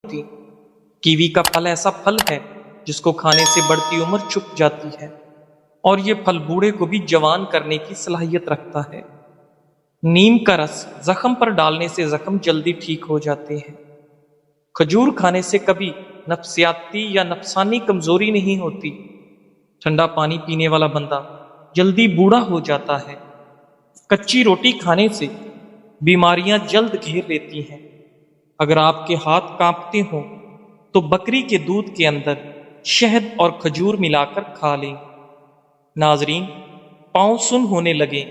ہوتی۔ کیوی کا پھل ایسا پھل ہے جس کو کھانے سے بڑھتی عمر چھپ جاتی ہے، اور یہ پھل بوڑھے کو بھی جوان کرنے کی صلاحیت رکھتا ہے۔ نیم کا رس زخم پر ڈالنے سے زخم جلدی ٹھیک ہو جاتے ہیں۔ کھجور کھانے سے کبھی نفسیاتی یا نفسانی کمزوری نہیں ہوتی۔ ٹھنڈا پانی پینے والا بندہ جلدی بوڑھا ہو جاتا ہے۔ کچی روٹی کھانے سے بیماریاں جلد گھیر لیتی ہیں۔ اگر آپ کے ہاتھ کانپتے ہوں تو بکری کے دودھ کے اندر شہد اور کھجور ملا کر کھا لیں۔ ناظرین، پاؤں سن ہونے لگے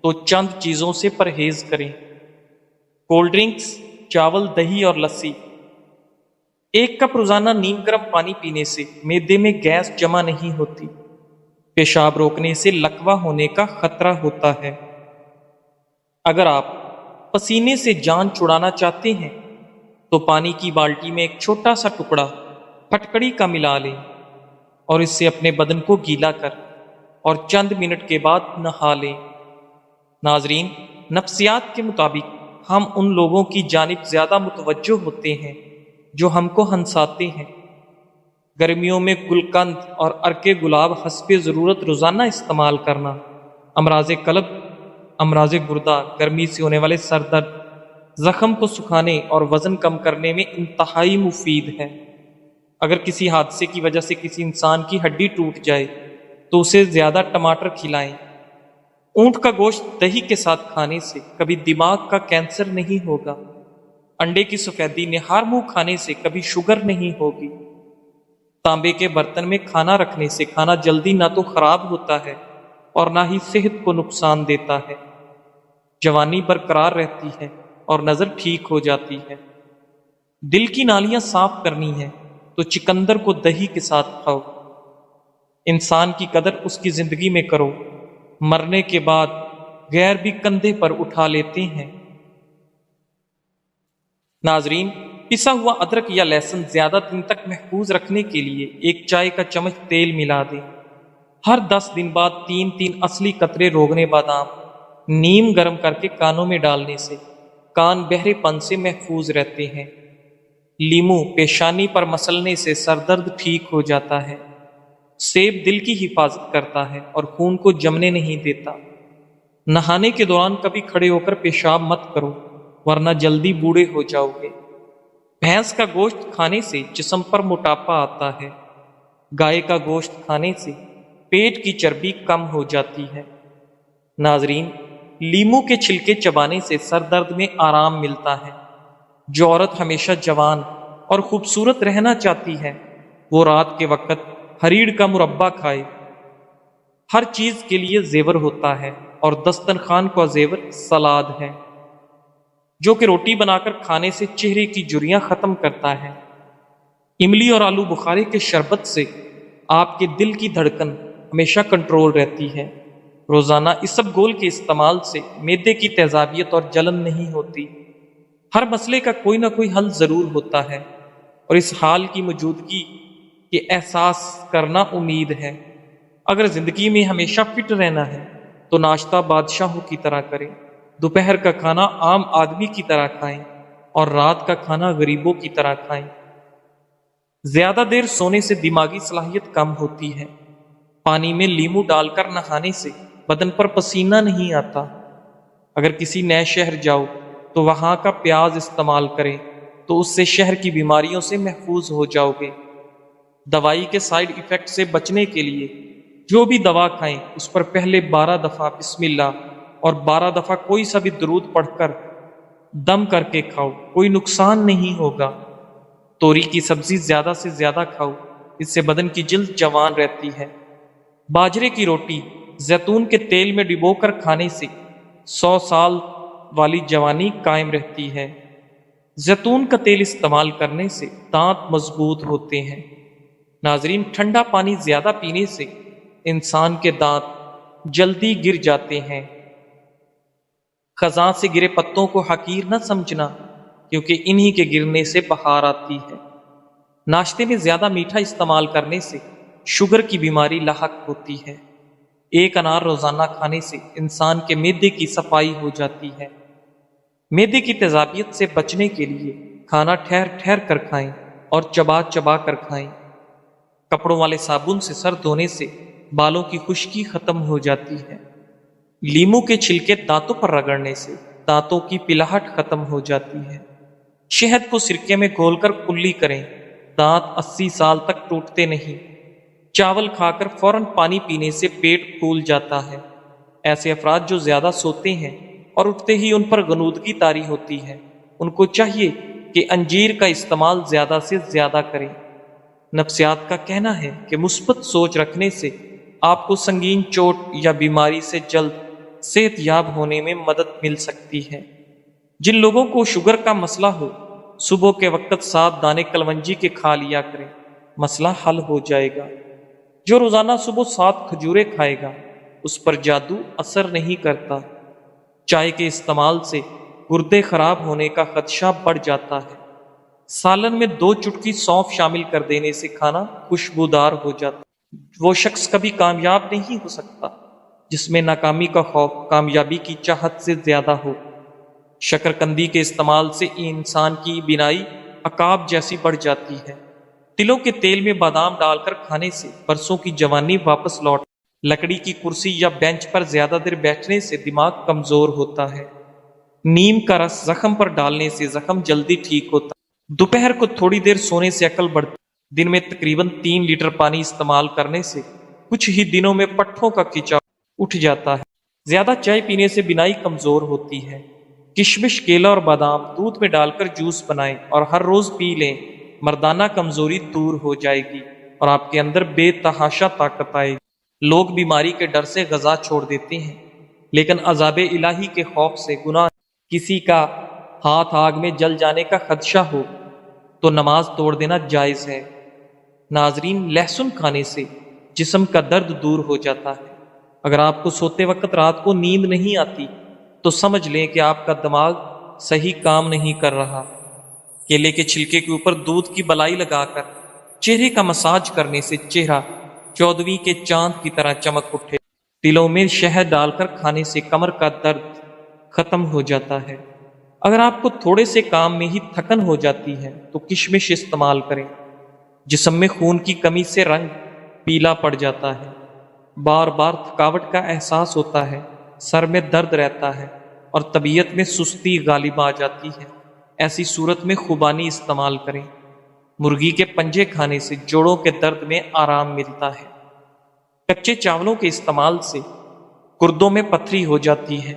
تو چند چیزوں سے پرہیز کریں۔ کولڈ ڈرنکس، چاول، دہی اور لسی۔ 1 کپ روزانہ نیم گرم پانی پینے سے معدے میں گیس جمع نہیں ہوتی۔ پیشاب روکنے سے لکوہ ہونے کا خطرہ ہوتا ہے۔ اگر آپ پسینے سے جان چھڑانا چاہتے ہیں تو پانی کی بالٹی میں ایک چھوٹا سا ٹکڑا پھٹکڑی کا ملا لیں اور اس سے اپنے بدن کو گیلا کر اور چند منٹ کے بعد نہا لیں۔ ناظرین، نفسیات کے مطابق ہم ان لوگوں کی جانب زیادہ متوجہ ہوتے ہیں جو ہم کو ہنساتے ہیں۔ گرمیوں میں گلقند اور عرق گلاب حسب ضرورت روزانہ استعمال کرنا امراض قلب، امراض گردہ، گرمی سے ہونے والے سر درد، زخم کو سکھانے اور وزن کم کرنے میں انتہائی مفید ہے۔ اگر کسی حادثے کی وجہ سے کسی انسان کی ہڈی ٹوٹ جائے تو اسے زیادہ ٹماٹر کھلائیں۔ اونٹ کا گوشت دہی کے ساتھ کھانے سے کبھی دماغ کا کینسر نہیں ہوگا۔ انڈے کی سفیدی نہار منہ کھانے سے کبھی شوگر نہیں ہوگی۔ تانبے کے برتن میں کھانا رکھنے سے کھانا جلدی نہ تو خراب ہوتا ہے اور نہ ہی صحت کو نقصان دیتا ہے۔ جوانی برقرار رہتی ہے اور نظر ٹھیک ہو جاتی ہے۔ دل کی نالیاں صاف کرنی ہے تو چقندر کو دہی کے ساتھ کھاؤ۔ انسان کی قدر اس کی زندگی میں کرو، مرنے کے بعد غیر بھی کندھے پر اٹھا لیتے ہیں۔ ناظرین، پسا ہوا ادرک یا لہسن زیادہ دن تک محفوظ رکھنے کے لیے 1 چائے کا چمچ تیل ملا دیں۔ ہر 10 دن بعد 3 اصلی قطرے روغن بادام نیم گرم کر کے کانوں میں ڈالنے سے کان بہرے پن سے محفوظ رہتے ہیں۔ لیمو پیشانی پر مسلنے سے سر درد ٹھیک ہو جاتا ہے۔ سیب دل کی حفاظت کرتا ہے اور خون کو جمنے نہیں دیتا۔ نہانے کے دوران کبھی کھڑے ہو کر پیشاب مت کرو ورنہ جلدی بوڑھے ہو جاؤ گے۔ بھینس کا گوشت کھانے سے جسم پر موٹاپا آتا ہے۔ گائے کا گوشت کھانے سے پیٹ کی چربی کم ہو جاتی ہے۔ ناظرین، لیمو کے چھلکے چبانے سے سر درد میں آرام ملتا ہے۔ جو عورت ہمیشہ جوان اور خوبصورت رہنا چاہتی ہے وہ رات کے وقت ہریڑ کا مربع کھائے۔ ہر چیز کے لیے زیور ہوتا ہے اور دسترخوان کا زیور سلاد ہے، جو کہ روٹی بنا کر کھانے سے چہرے کی جھریاں ختم کرتا ہے۔ املی اور آلو بخارے کے شربت سے آپ کے دل کی دھڑکن ہمیشہ کنٹرول رہتی ہے۔ روزانہ اسب گول کے استعمال سے معدے کی تیزابیت اور جلن نہیں ہوتی۔ ہر مسئلے کا کوئی نہ کوئی حل ضرور ہوتا ہے اور اس حال کی موجودگی کے احساس کرنا امید ہے۔ اگر زندگی میں ہمیشہ فٹ رہنا ہے تو ناشتہ بادشاہوں کی طرح کریں، دوپہر کا کھانا عام آدمی کی طرح کھائیں اور رات کا کھانا غریبوں کی طرح کھائیں۔ زیادہ دیر سونے سے دماغی صلاحیت کم ہوتی ہے۔ پانی میں لیمو ڈال کر نہانے سے بدن پر پسینہ نہیں آتا۔ اگر کسی نئے شہر جاؤ تو وہاں کا پیاز استعمال کریں تو اس سے شہر کی بیماریوں سے محفوظ ہو جاؤ گے۔ دوائی کے سائیڈ ایفیکٹ سے بچنے کے لیے جو بھی دوا کھائیں اس پر پہلے 12 دفعہ بسم اللہ اور 12 دفعہ کوئی سا بھی درود پڑھ کر دم کر کے کھاؤ، کوئی نقصان نہیں ہوگا۔ توری کی سبزی زیادہ سے زیادہ کھاؤ، اس سے بدن کی جلد جوان رہتی ہے۔ باجرے کی روٹی زیتون کے تیل میں ڈبو کر کھانے سے 100 سال والی جوانی قائم رہتی ہے۔ زیتون کا تیل استعمال کرنے سے دانت مضبوط ہوتے ہیں۔ ناظرین، ٹھنڈا پانی زیادہ پینے سے انسان کے دانت جلدی گر جاتے ہیں۔ خزاں سے گرے پتوں کو حقیر نہ سمجھنا، کیونکہ انہی کے گرنے سے بہار آتی ہے۔ ناشتے میں زیادہ میٹھا استعمال کرنے سے شوگر کی بیماری لاحق ہوتی ہے۔ 1 انار روزانہ کھانے سے انسان کے معدے کی صفائی ہو جاتی ہے۔ معدے کی تیزابیت سے بچنے کے لیے کھانا ٹھہر ٹھہر کر کھائیں اور چبا چبا کر کھائیں۔ کپڑوں والے صابن سے سر دھونے سے بالوں کی خشکی ختم ہو جاتی ہے۔ لیموں کے چھلکے دانتوں پر رگڑنے سے دانتوں کی پلاہٹ ختم ہو جاتی ہے۔ شہد کو سرکے میں گھول کر کلی کریں، دانت 80 سال تک ٹوٹتے نہیں۔ چاول کھا کر فوراً پانی پینے سے پیٹ پھول جاتا ہے۔ ایسے افراد جو زیادہ سوتے ہیں اور اٹھتے ہی ان پر غنودگی طاری ہوتی ہے، ان کو چاہیے کہ انجیر کا استعمال زیادہ سے زیادہ کریں۔ نفسیات کا کہنا ہے کہ مثبت سوچ رکھنے سے آپ کو سنگین چوٹ یا بیماری سے جلد صحت یاب ہونے میں مدد مل سکتی ہے۔ جن لوگوں کو شوگر کا مسئلہ ہو، صبح کے وقت 7 دانے کلونجی کے کھا لیا کریں، مسئلہ حل ہو جائے گا۔ جو روزانہ صبح 7 کھجوریں کھائے گا، اس پر جادو اثر نہیں کرتا۔ چائے کے استعمال سے گردے خراب ہونے کا خدشہ بڑھ جاتا ہے۔ سالن میں 2 چٹکی سونف شامل کر دینے سے کھانا خوشبودار ہو جاتا ہے۔ وہ شخص کبھی کامیاب نہیں ہو سکتا جس میں ناکامی کا خوف کامیابی کی چاہت سے زیادہ ہو۔ شکرکندی کے استعمال سے انسان کی بینائی عقاب جیسی بڑھ جاتی ہے۔ تلوں کے تیل میں بادام ڈال کر کھانے سے برسوں کی جوانی واپس لوٹ۔ لکڑی کی کرسی یا بینچ پر زیادہ دیر بیٹھنے سے دماغ کمزور ہوتا ہے۔ نیم کا رس زخم پر ڈالنے سے زخم جلدی ٹھیک ہوتا ہے۔ دوپہر کو تھوڑی دیر سونے سے عقل بڑھتی ہے۔ دن میں تقریباً 3 لیٹر پانی استعمال کرنے سے کچھ ہی دنوں میں پٹھوں کا کھچاؤ اٹھ جاتا ہے۔ زیادہ چائے پینے سے بینائی کمزور ہوتی ہے۔ کشمش، کیلا اور بادام دودھ میں ڈال کر جوس بنائیں اور ہر روز پی لیں۔ مردانہ کمزوری دور ہو جائے گی اور آپ کے اندر بے تحاشا طاقت آئے گی۔ لوگ بیماری کے ڈر سے غذا چھوڑ دیتے ہیں، لیکن عذاب الہی کے خوف سے گناہ۔ کسی کا ہاتھ آگ میں جل جانے کا خدشہ ہو تو نماز توڑ دینا جائز ہے۔ ناظرین، لہسن کھانے سے جسم کا درد دور ہو جاتا ہے۔ اگر آپ کو سوتے وقت رات کو نیند نہیں آتی تو سمجھ لیں کہ آپ کا دماغ صحیح کام نہیں کر رہا۔ کیلے کے چھلکے کے اوپر دودھ کی بلائی لگا کر چہرے کا مساج کرنے سے چہرہ 14ویں کے چاند کی طرح چمک اٹھے۔ تلوں میں شہد ڈال کر کھانے سے کمر کا درد ختم ہو جاتا ہے۔ اگر آپ کو تھوڑے سے کام میں ہی تھکن ہو جاتی ہے تو کشمش استعمال کریں۔ جسم میں خون کی کمی سے رنگ پیلا پڑ جاتا ہے، بار بار تھکاوٹ کا احساس ہوتا ہے، سر میں درد رہتا ہے اور طبیعت میں سستی غالب آ جاتی ہے۔ ایسی صورت میں خوبانی استعمال کریں۔ مرغی کے پنجے کھانے سے جوڑوں کے درد میں آرام ملتا ہے۔ کچے چاولوں کے استعمال سے گردوں میں پتھری ہو جاتی ہے۔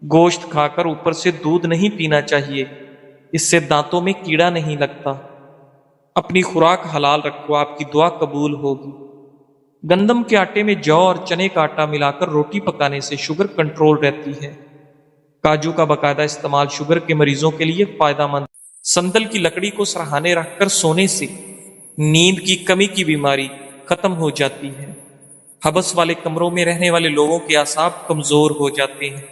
گوشت کھا کر اوپر سے دودھ نہیں پینا چاہیے، اس سے دانتوں میں کیڑا نہیں لگتا۔ اپنی خوراک حلال رکھو، آپ کی دعا قبول ہوگی۔ گندم کے آٹے میں جو اور چنے کا آٹا ملا کر روٹی پکانے سے شوگر کنٹرول رہتی ہے۔ کاجو کا باقاعدہ استعمال شوگر کے مریضوں کے لیے فائدہ مند۔ سندل کی لکڑی کو سرہانے رکھ کر سونے سے نیند کی کمی کی بیماری ختم ہو جاتی ہے۔ حبس والے کمروں میں رہنے والے لوگوں کے اعصاب کمزور ہو جاتے ہیں۔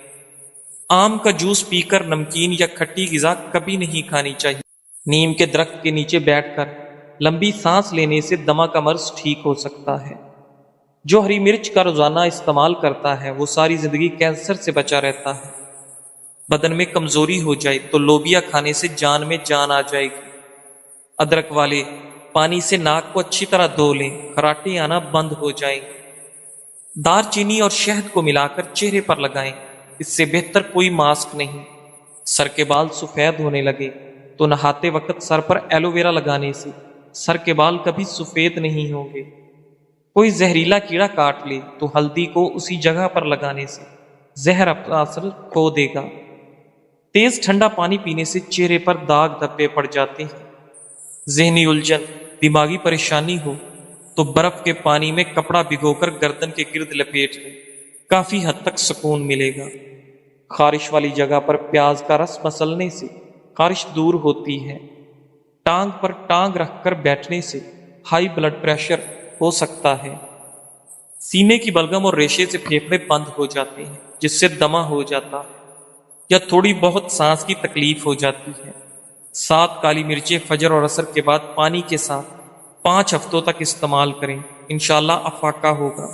آم کا جوس پی کر نمکین یا کھٹی غذا کبھی نہیں کھانی چاہیے۔ نیم کے درخت کے نیچے بیٹھ کر لمبی سانس لینے سے دمہ کا مرض ٹھیک ہو سکتا ہے۔ جو ہری مرچ کا روزانہ استعمال کرتا ہے وہ ساری زندگی کینسر سے بچا رہتا ہے۔ بدن میں کمزوری ہو جائے تو لوبیا کھانے سے جان میں جان آ جائے گی۔ ادرک والے پانی سے ناک کو اچھی طرح دھو لیں، خراٹے آنا بند ہو جائیں۔ دار چینی اور شہد کو ملا کر چہرے پر لگائیں، اس سے بہتر کوئی ماسک نہیں۔ سر کے بال سفید ہونے لگے تو نہاتے وقت سر پر ایلو ویرا لگانے سے سر کے بال کبھی سفید نہیں ہوں گے۔ کوئی زہریلا کیڑا کاٹ لے تو ہلدی کو اسی جگہ پر لگانے سے زہر اپنا اثر کھو دے گا۔ تیز ٹھنڈا پانی پینے سے چہرے پر داغ دھبے پڑ جاتے ہیں۔ ذہنی الجھن، دماغی پریشانی ہو تو برف کے پانی میں کپڑا بھگو کر گردن کے گرد لپیٹ لیں، کافی حد تک سکون ملے گا۔ خارش والی جگہ پر پیاز کا رس مسلنے سے خارش دور ہوتی ہے۔ ٹانگ پر ٹانگ رکھ کر بیٹھنے سے ہائی بلڈ پریشر ہو سکتا ہے۔ سینے کی بلغم اور ریشے سے پھیپھڑے بند ہو جاتے ہیں جس سے دمہ ہو جاتا ہے یا تھوڑی بہت سانس کی تکلیف ہو جاتی ہے۔ 7 کالی مرچیں فجر اور عصر کے بعد پانی کے ساتھ 5 ہفتوں تک استعمال کریں، انشاءاللہ افاقہ ہوگا۔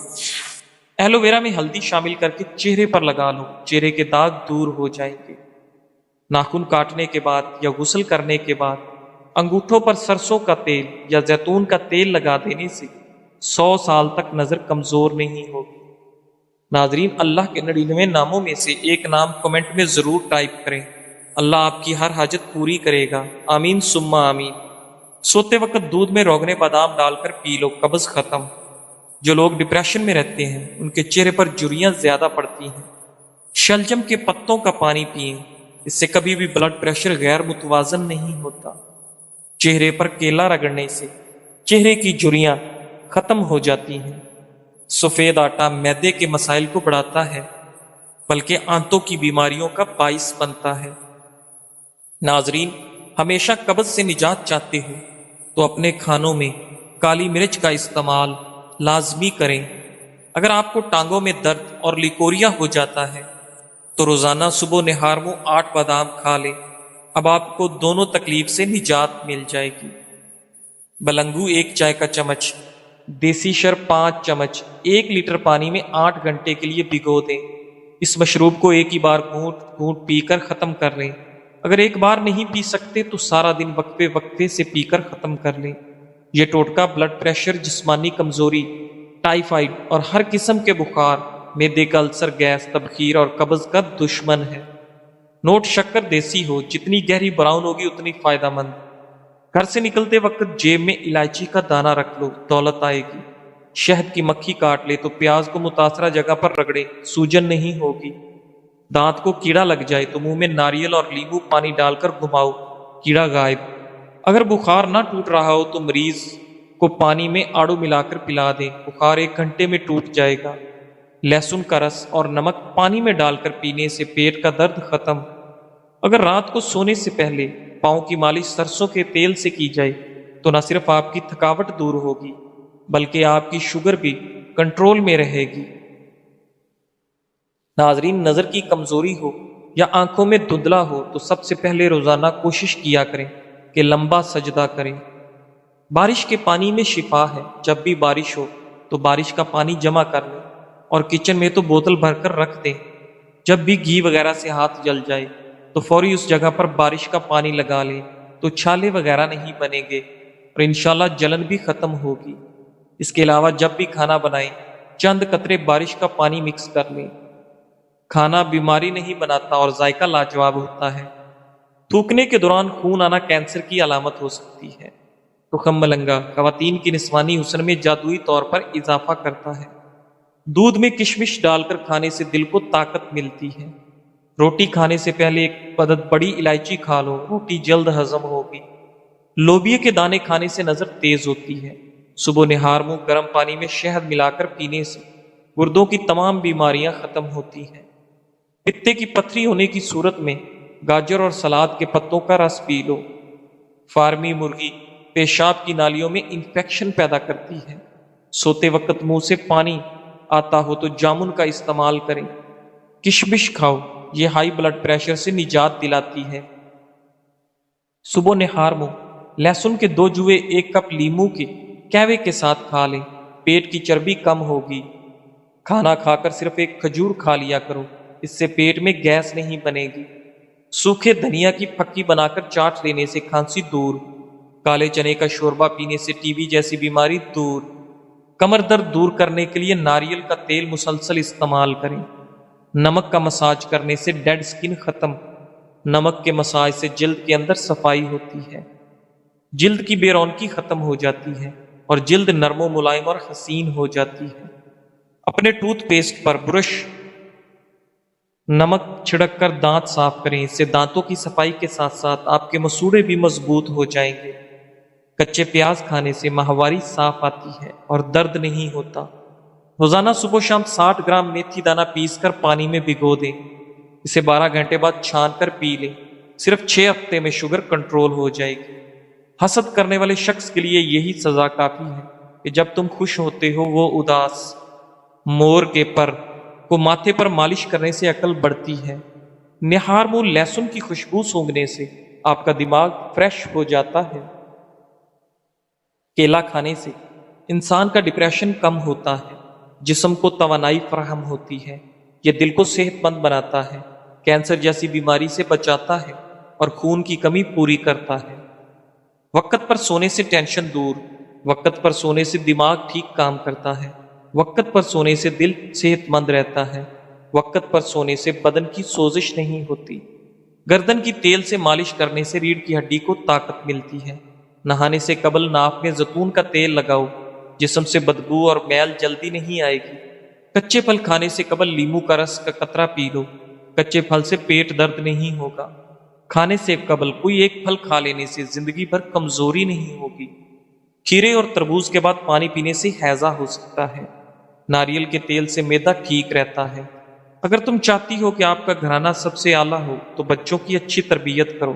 ایلو ویرا میں ہلدی شامل کر کے چہرے پر لگا لو، چہرے کے داغ دور ہو جائیں گے۔ ناخن کاٹنے کے بعد یا غسل کرنے کے بعد انگوٹھوں پر سرسوں کا تیل یا زیتون کا تیل لگا دینے سے 100 سال تک نظر کمزور نہیں ہوگی۔ ناظرین، اللہ کے 99 ناموں میں سے ایک نام کمنٹ میں ضرور ٹائپ کریں۔ اللہ آپ کی ہر حاجت پوری کرے گا، آمین ثم آمین۔ سوتے وقت دودھ میں روغن بادام ڈال کر پی لو، قبض ختم۔ جو لوگ ڈپریشن میں رہتے ہیں ان کے چہرے پر جھریاں زیادہ پڑتی ہیں۔ شلجم کے پتوں کا پانی پئیں، اس سے کبھی بھی بلڈ پریشر غیر متوازن نہیں ہوتا۔ چہرے پر کیلا رگڑنے سے چہرے کی جھریاں ختم ہو جاتی ہیں۔ سفید آٹا معدے کے مسائل کو بڑھاتا ہے، بلکہ آنتوں کی بیماریوں کا باعث بنتا ہے۔ ناظرین، ہمیشہ قبض سے نجات چاہتے ہو تو اپنے کھانوں میں کالی مرچ کا استعمال لازمی کریں۔ اگر آپ کو ٹانگوں میں درد اور لیکوریا ہو جاتا ہے تو روزانہ صبح نہار منہ 8 بادام کھا لیں، اب آپ کو دونوں تکلیف سے نجات مل جائے گی۔ بلنگو 1 چائے کا چمچ، دیسی شرب 5 چمچ 1 لیٹر پانی میں 8 گھنٹے کے لیے بھگو دیں۔ اس مشروب کو ایک ہی بار گھونٹ گھونٹ پی کر ختم کر لیں۔ اگر ایک بار نہیں پی سکتے تو سارا دن وقفے وقفے سے پی کر ختم کر لیں۔ یہ ٹوٹکا بلڈ پریشر، جسمانی کمزوری، ٹائیفائڈ اور ہر قسم کے بخار، معدے کا السر، گیس، تبخیر اور قبض کا دشمن ہے۔ نوٹ شکر دیسی ہو، جتنی گہری براؤن ہوگی اتنی فائدہ مند۔ گھر سے نکلتے وقت جیب میں الائچی کا دانہ رکھ لو، دولت آئے گی۔ شہد کی مکھی کاٹ لے تو پیاز کو متاثرہ جگہ پر رگڑے، سوجن نہیں ہوگی۔ دانت کو کیڑا لگ جائے تو منہ میں ناریل اور لیمو پانی ڈال کر گھماؤ، کیڑا غائب۔ اگر بخار نہ ٹوٹ رہا ہو تو مریض کو پانی میں آڑو ملا کر پلا دیں، بخار 1 گھنٹے میں ٹوٹ جائے گا۔ لہسن کا رس اور نمک پانی میں ڈال کر پینے سے پیٹ کا درد ختم۔ اگر رات کو سونے سے پہلے پاؤں کی مالش سرسوں کے تیل سے کی جائے تو نہ صرف آپ کی تھکاوٹ دور ہوگی بلکہ آپ کی شوگر بھی کنٹرول میں رہے گی۔ ناظرین، نظر کی کمزوری ہو یا آنکھوں میں دھندلا ہو تو سب سے پہلے روزانہ کوشش کیا کریں کہ لمبا سجدہ کریں۔ بارش کے پانی میں شفا ہے، جب بھی بارش ہو تو بارش کا پانی جمع کر لیں اور کچن میں تو بوتل بھر کر رکھ دیں۔ جب بھی گھی وغیرہ سے ہاتھ جل جائے تو فوری اس جگہ پر بارش کا پانی لگا لیں تو چھالے وغیرہ نہیں بنیں گے اور انشاءاللہ جلن بھی ختم ہوگی۔ اس کے علاوہ جب بھی کھانا بنائیں چند قطرے بارش کا پانی مکس کر لیں۔ کھانا بیماری نہیں بناتا اور ذائقہ لاجواب ہوتا ہے۔ تھوکنے کے دوران خون آنا کینسر کی علامت ہو سکتی ہے۔ تخم ملنگا خواتین کی نسوانی حسن میں جادوئی طور پر اضافہ کرتا ہے۔ دودھ میں کشمش ڈال کر کھانے سے دل کو طاقت ملتی ہے۔ روٹی کھانے سے پہلے 1 عدد بڑی الائچی کھا لو، روٹی جلد ہضم ہوگی۔ لوبیا کے دانے کھانے سے نظر تیز ہوتی ہے۔ صبح نہار منہ گرم پانی میں شہد ملا کر پینے سے گردوں کی تمام بیماریاں ختم ہوتی ہیں۔ پتے کی پتھری ہونے کی صورت میں گاجر اور سلاد کے پتوں کا رس پی لو۔ فارمی مرغی پیشاب کی نالیوں میں انفیکشن پیدا کرتی ہے۔ سوتے وقت منہ سے پانی آتا ہو تو جامن کا استعمال کریں۔ کشمش کھاؤ، یہ ہائی بلڈ پریشر سے نجات دلاتی ہے۔ صبح نہار منہ لہسن کے 2 جوے 1 کپ لیمو کے کہوے کے ساتھ کھا لیں، پیٹ کی چربی کم ہوگی۔ کھانا کھا کر صرف 1 کھجور کھا لیا کرو، اس سے پیٹ میں گیس نہیں بنے گی۔ سوکھے دھنیا کی پھکی بنا کر چاٹ لینے سے کھانسی دور۔ کالے چنے کا شوربہ پینے سے ٹی بی جیسی بیماری دور۔ کمر درد دور کرنے کے لیے ناریل کا تیل مسلسل استعمال کریں۔ نمک کا مساج کرنے سے ڈیڈ سکن ختم۔ نمک کے مساج سے جلد کے اندر صفائی ہوتی ہے، جلد کی بے رونقی ختم ہو جاتی ہے اور جلد نرم و ملائم اور حسین ہو جاتی ہے۔ اپنے ٹوتھ پیسٹ پر برش نمک چھڑک کر دانت صاف کریں، اس سے دانتوں کی صفائی کے ساتھ ساتھ آپ کے مسوڑے بھی مضبوط ہو جائیں گے۔ کچے پیاز کھانے سے ماہواری صاف آتی ہے اور درد نہیں ہوتا۔ روزانہ صبح و شام 60 گرام میتھی دانہ پیس کر پانی میں بھگو دیں، اسے 12 گھنٹے بعد چھان کر پی لیں۔ صرف 6 ہفتے میں شوگر کنٹرول ہو جائے گی۔ حسد کرنے والے شخص کے لیے یہی سزا کافی ہے کہ جب تم خوش ہوتے ہو وہ اداس۔ مور کے پر کو ماتھے پر مالش کرنے سے عقل بڑھتی ہے۔ نہار منہ لہسن کی خوشبو سونگھنے سے آپ کا دماغ فریش ہو جاتا ہے۔ کیلا کھانے سے انسان کا ڈپریشن کم ہوتا ہے، جسم کو توانائی فراہم ہوتی ہے، یہ دل کو صحت مند بناتا ہے۔ کینسر جیسی بیماری سے بچاتا ہے اور خون کی کمی پوری کرتا ہے۔ وقت پر سونے سے ٹینشن دور، وقت پر سونے سے دماغ ٹھیک کام کرتا ہے، وقت پر سونے سے دل صحت مند رہتا ہے، وقت پر سونے سے بدن کی سوزش نہیں ہوتی۔ گردن کی تیل سے مالش کرنے سے ریڑھ کی ہڈی کو طاقت ملتی ہے۔ نہانے سے قبل ناک میں زیتون کا تیل لگاؤ، جسم سے بدبو اور میل جلدی نہیں آئے گی۔ کچے پھل کھانے سے قبل لیمو کا رس کا قطرہ پی لو، کچے پھل سے پیٹ درد نہیں ہوگا۔ کھانے سے قبل کوئی ایک پھل کھا لینے سے زندگی بھر کمزوری نہیں ہوگی۔ کھیرے اور تربوز کے بعد پانی پینے سے ہیضہ ہو سکتا ہے۔ ناریل کے تیل سے معدہ ٹھیک رہتا ہے۔ اگر تم چاہتی ہو کہ آپ کا گھرانہ سب سے اعلیٰ ہو تو بچوں کی اچھی تربیت کرو۔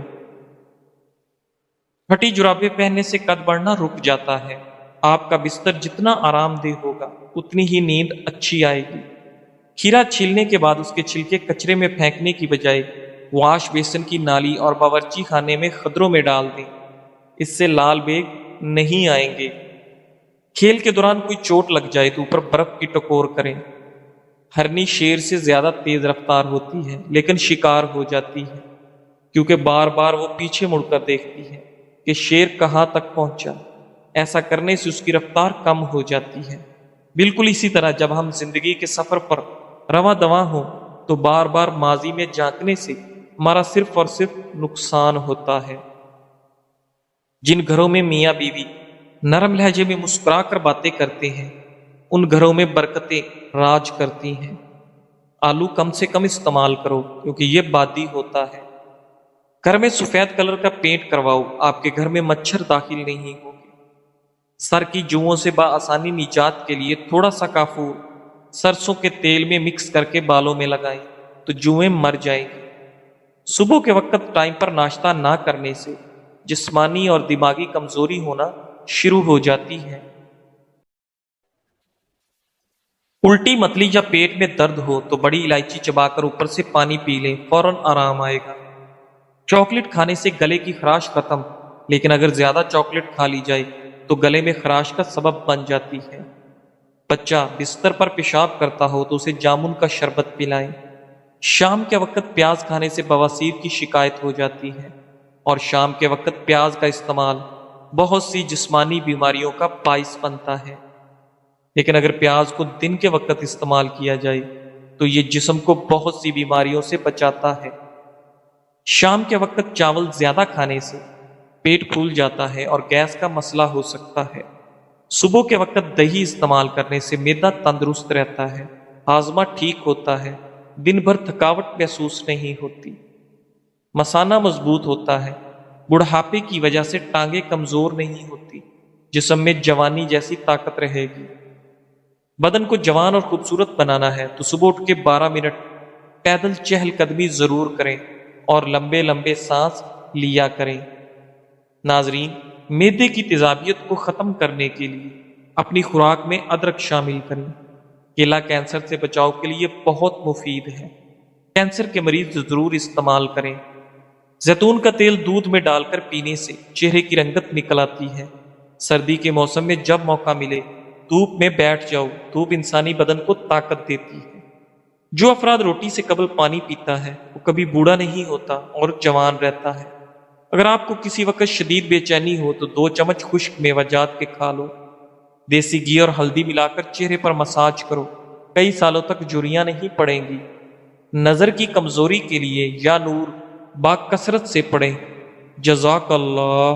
پھٹی جرابیں پہننے سے قد بڑھنا رک جاتا ہے۔ آپ کا بستر جتنا آرام دہ ہوگا اتنی ہی نیند اچھی آئے گی۔ کھیرا چھیلنے کے بعد اس کے چھلکے کچرے میں پھینکنے کی بجائے واش بیسن کی نالی اور باورچی خانے میں خدروں میں ڈال دیں، اس سے لال بیگ نہیں آئیں گے۔ کھیل کے دوران کوئی چوٹ لگ جائے تو اوپر برف کی ٹکور کریں۔ ہرنی شیر سے زیادہ تیز رفتار ہوتی ہے لیکن شکار ہو جاتی ہے، کیونکہ بار بار وہ پیچھے مڑ کر دیکھتی ہے کہ شیر کہاں تک پہنچا۔ ایسا کرنے سے اس کی رفتار کم ہو جاتی ہے۔ بالکل اسی طرح جب ہم زندگی کے سفر پر رواں دواں ہوں تو بار بار ماضی میں جھانکنے سے ہمارا صرف اور صرف نقصان ہوتا ہے۔ جن گھروں میں میاں بیوی نرم لہجے میں مسکرا کر باتیں کرتے ہیں ان گھروں میں برکتیں راج کرتی ہیں۔ آلو کم سے کم استعمال کرو کیونکہ یہ بادی ہوتا ہے۔ گھر میں سفید کلر کا پینٹ کرواؤ، آپ کے گھر میں مچھر داخل نہیں ہوگے۔ سر کی جوؤں سے بآسانی نجات کے لیے تھوڑا سا کافور سرسوں کے تیل میں مکس کر کے بالوں میں لگائیں تو جوئیں مر جائیں گی۔ صبح کے وقت ٹائم پر ناشتہ نہ کرنے سے جسمانی اور دماغی کمزوری ہونا شروع ہو جاتی ہے۔ الٹی متلی یا پیٹ میں درد ہو تو بڑی الائچی چبا کر اوپر سے پانی پی لیں، فوراً آرام آئے گا۔ چاکلیٹ کھانے سے گلے کی خراش ختم، لیکن اگر زیادہ چاکلیٹ کھا لی جائے تو گلے میں خراش کا سبب بن جاتی ہے۔ بچہ بستر پر پیشاب کرتا ہو تو اسے جامن کا شربت پلائیں۔ شام کے وقت پیاز کھانے سے بواسیر کی شکایت ہو جاتی ہے، اور شام کے وقت پیاز کا استعمال بہت سی جسمانی بیماریوں کا باعث بنتا ہے۔ لیکن اگر پیاز کو دن کے وقت استعمال کیا جائے تو یہ جسم کو بہت سی بیماریوں سے بچاتا ہے۔ شام کے وقت چاول زیادہ کھانے سے پیٹ پھول جاتا ہے اور گیس کا مسئلہ ہو سکتا ہے۔ صبح کے وقت دہی استعمال کرنے سے معدہ تندرست رہتا ہے، ہاضمہ ٹھیک ہوتا ہے، دن بھر تھکاوٹ محسوس نہیں ہوتی، مثانہ مضبوط ہوتا ہے، بڑھاپے کی وجہ سے ٹانگیں کمزور نہیں ہوتی، جسم میں جوانی جیسی طاقت رہے گی۔ بدن کو جوان اور خوبصورت بنانا ہے تو صبح اٹھ کے 12 منٹ پیدل چہل قدمی ضرور کریں اور لمبے لمبے سانس لیا کریں۔ ناظرین، معدے کی تیزابیت کو ختم کرنے کے لیے اپنی خوراک میں ادرک شامل کریں۔ کیلا کینسر سے بچاؤ کے لیے بہت مفید ہے، کینسر کے مریض ضرور استعمال کریں۔ زیتون کا تیل دودھ میں ڈال کر پینے سے چہرے کی رنگت نکل آتی ہے۔ سردی کے موسم میں جب موقع ملے دھوپ میں بیٹھ جاؤ، دھوپ انسانی بدن کو طاقت دیتی ہے۔ جو افراد روٹی سے قبل پانی پیتا ہے وہ کبھی بوڑھا نہیں ہوتا اور جوان رہتا ہے۔ اگر آپ کو کسی وقت شدید بے چینی ہو تو 2 چمچ خشک میوہ جات کے کھا لو۔ دیسی گھی اور ہلدی ملا کر چہرے پر مساج کرو، کئی سالوں تک جھریاں نہیں پڑیں گی۔ نظر کی کمزوری کے لیے یا نور با کثرت سے پڑھیں۔ جزاک اللہ۔